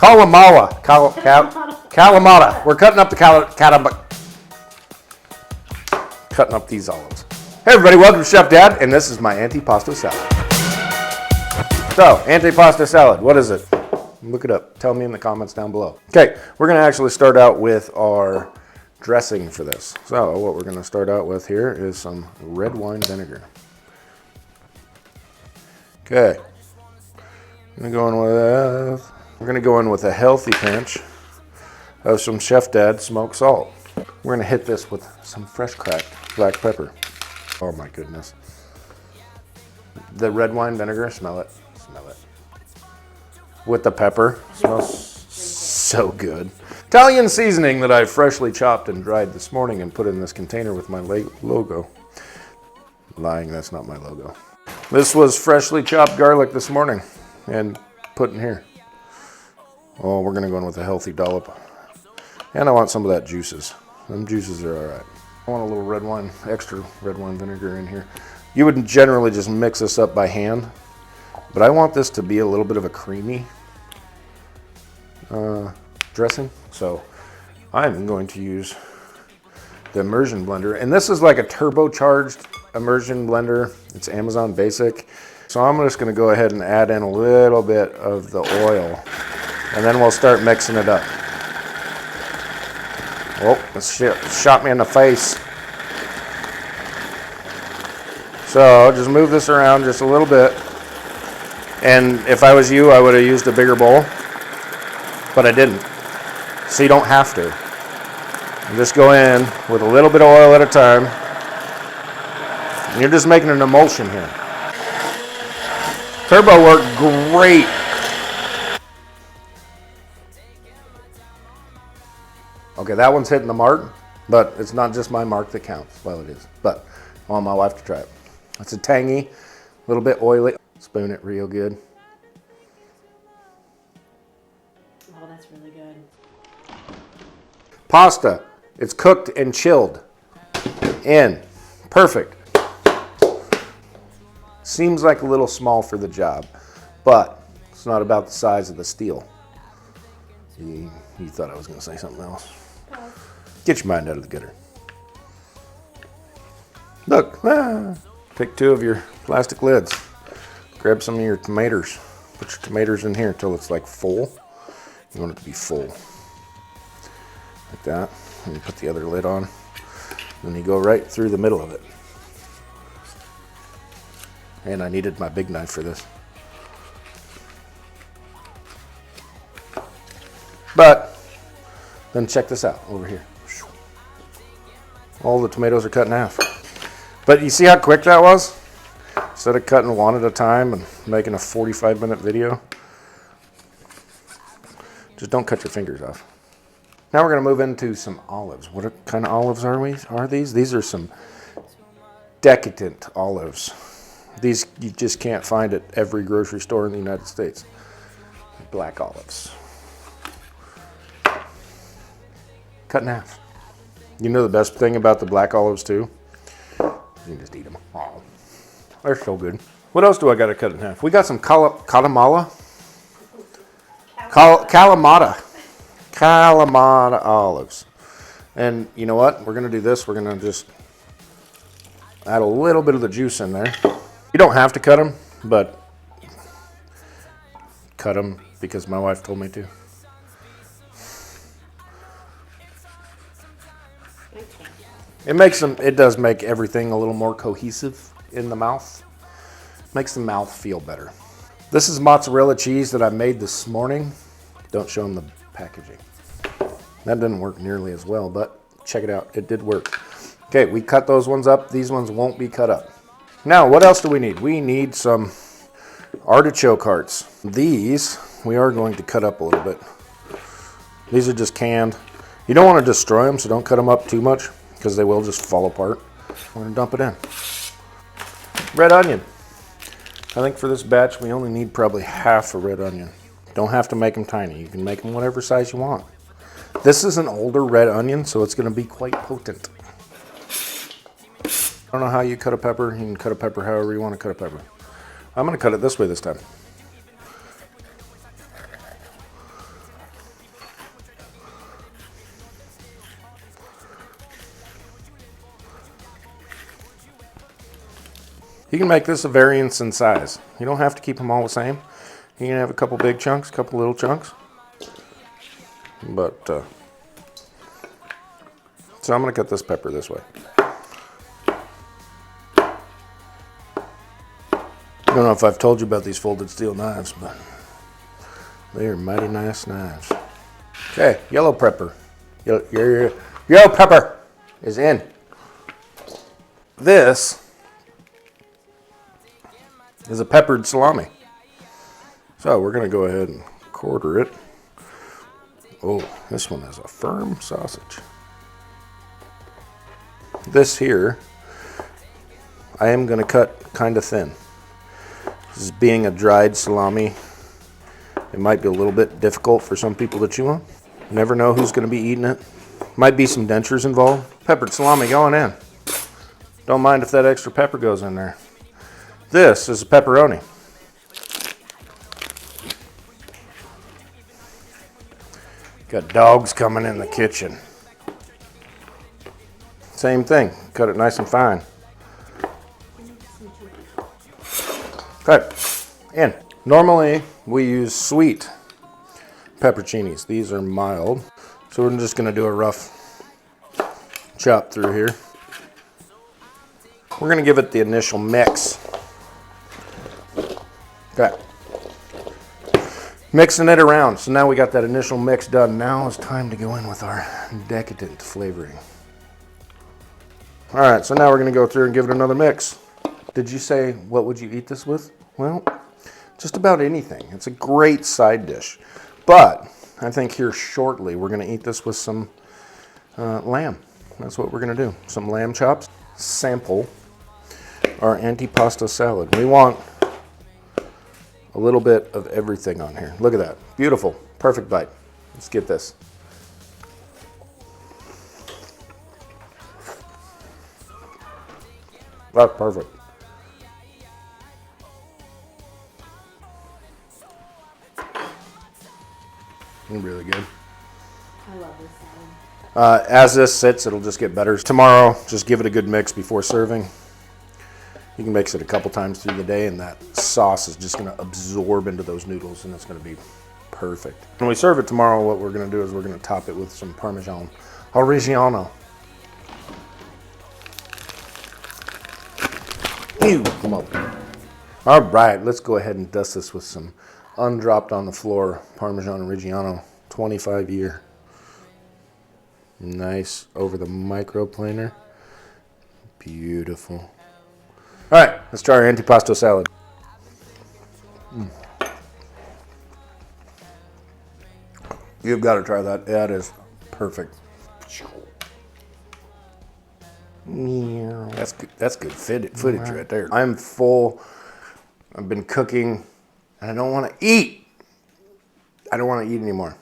Kalamata. We're cutting up the cutting up these olives. Hey everybody, welcome to Chef Dad, and this is my antipasto salad. So, antipasto salad, what is it? Look it up. Tell me in the comments down below. Okay, we're going to actually start out with our dressing for this. So, what we're going to start out with here is some red wine vinegar. Okay. We're going to go in with a healthy pinch of some Chef Dad smoked salt. We're going to hit this with some fresh cracked black pepper. Oh my goodness. The red wine vinegar, smell it. Smell it. With the pepper, smells so good. Italian seasoning that I freshly chopped and dried this morning and put in this container with my logo. Lying, that's not my logo. This was freshly chopped garlic this morning and put in here. Oh, we're gonna go in with a healthy dollop. And I want some of that juices. Them juices are all right. I want a little red wine, extra red wine vinegar in here. You would generally just mix this up by hand, but I want this to be a little bit of a creamy dressing. So I'm going to use the immersion blender. And this is like a turbocharged immersion blender. It's Amazon Basic. So I'm just gonna go ahead and add in a little bit of the oil, and then we'll start mixing it up. Oh, this shit shot me in the face. So just move this around just a little bit. And if I was you, I would have used a bigger bowl, but I didn't. So you don't have to. You just go in with a little bit of oil at a time. And you're just making an emulsion here. Turbo worked great. Okay, that one's hitting the mark, but it's not just my mark that counts. Well, it is, but I want my wife to try it. It's a tangy, a little bit oily. Spoon it real good. Oh, that's really good. Pasta. It's cooked and chilled in. Perfect. Seems like a little small for the job, but it's not about the size of the steel. You thought I was going to say something else. Get your mind out of the gutter. Look, take two of your plastic lids. Grab some of your tomatoes. Put your tomatoes in here until it's like full. You want it to be full. Like that. And you put the other lid on. Then you go right through the middle of it. And I needed my big knife for this. But then check this out over here. All the tomatoes are cut in half. But you see how quick that was? Instead of cutting one at a time and making a 45-minute video, just don't cut your fingers off. Now we're going to move into some olives. What kind of olives are these? These are some decadent olives. These you just can't find at every grocery store in the United States. Black olives. Cut in half. You know the best thing about the black olives too? You can just eat them. Oh, they're so good. What else do I got to cut in half? We got some Kalamata olives. And you know what? We're going to do this. We're going to just add a little bit of the juice in there. You don't have to cut them, but cut them because my wife told me to. It does make everything a little more cohesive in the mouth. Makes the mouth feel better. This is mozzarella cheese that I made this morning. Don't show them the packaging. That didn't work nearly as well, but check it out. It did work. Okay, we cut those ones up. These ones won't be cut up. Now, what else do we need? We need some artichoke hearts. These, we are going to cut up a little bit. These are just canned. You don't want to destroy them, so don't cut them up too much, because they will just fall apart. We're going to dump it in. Red onion. I think for this batch, we only need probably half a red onion. Don't have to make them tiny. You can make them whatever size you want. This is an older red onion, so it's going to be quite potent. I don't know how you cut a pepper. You can cut a pepper however you want to cut a pepper. I'm going to cut it this way this time. You can make this a variance in size. You don't have to keep them all the same. You can have a couple big chunks, a couple little chunks. But, so I'm going to cut this pepper this way. I don't know if I've told you about these folded steel knives, but they are mighty nice knives. Okay, yellow pepper. Yellow pepper is in. This is a peppered salami. So we're going to go ahead and quarter it. Oh, this one is a firm sausage. This here, I am going to cut kind of thin. This is being a dried salami. It might be a little bit difficult for some people to chew on. You never know who's going to be eating it. Might be some dentures involved. Peppered salami going in. Don't mind if that extra pepper goes in there. This is a pepperoni. Got dogs coming in the kitchen. Same thing. Cut it nice and fine. Okay, in. Normally we use sweet pepperoncinis. These are mild. So we're just going to do a rough chop through here. We're going to give it the initial mix. Okay. Mixing it around. So now we got that initial mix done. Now it's time to go in with our decadent flavoring. All right, so now we're going to go through and give it another mix. Did you say, what would you eat this with? Well, just about anything. It's a great side dish. But I think here shortly we're going to eat this with some lamb. That's what we're going to do. Some lamb chops. Sample our antipasto salad. We want a little bit of everything on here. Look at that. Beautiful. Perfect bite. Let's get this. That's perfect. Really good. I love this salad. As this sits, it'll just get better. Tomorrow, just give it a good mix before serving. You can mix it a couple times through the day, and that sauce is just going to absorb into those noodles, and it's going to be perfect. When we serve it tomorrow, what we're going to do is we're going to top it with some Parmesan Reggiano. Ew, come on. All right, let's go ahead and dust this with some undropped on the floor Parmesan Reggiano, 25-year. Nice over the microplaner. Beautiful. All right, let's try our antipasto salad. You've got to try that. That is perfect. That's good. That's good footage right there. I'm full. I've been cooking, and I don't want to eat. I don't want to eat anymore.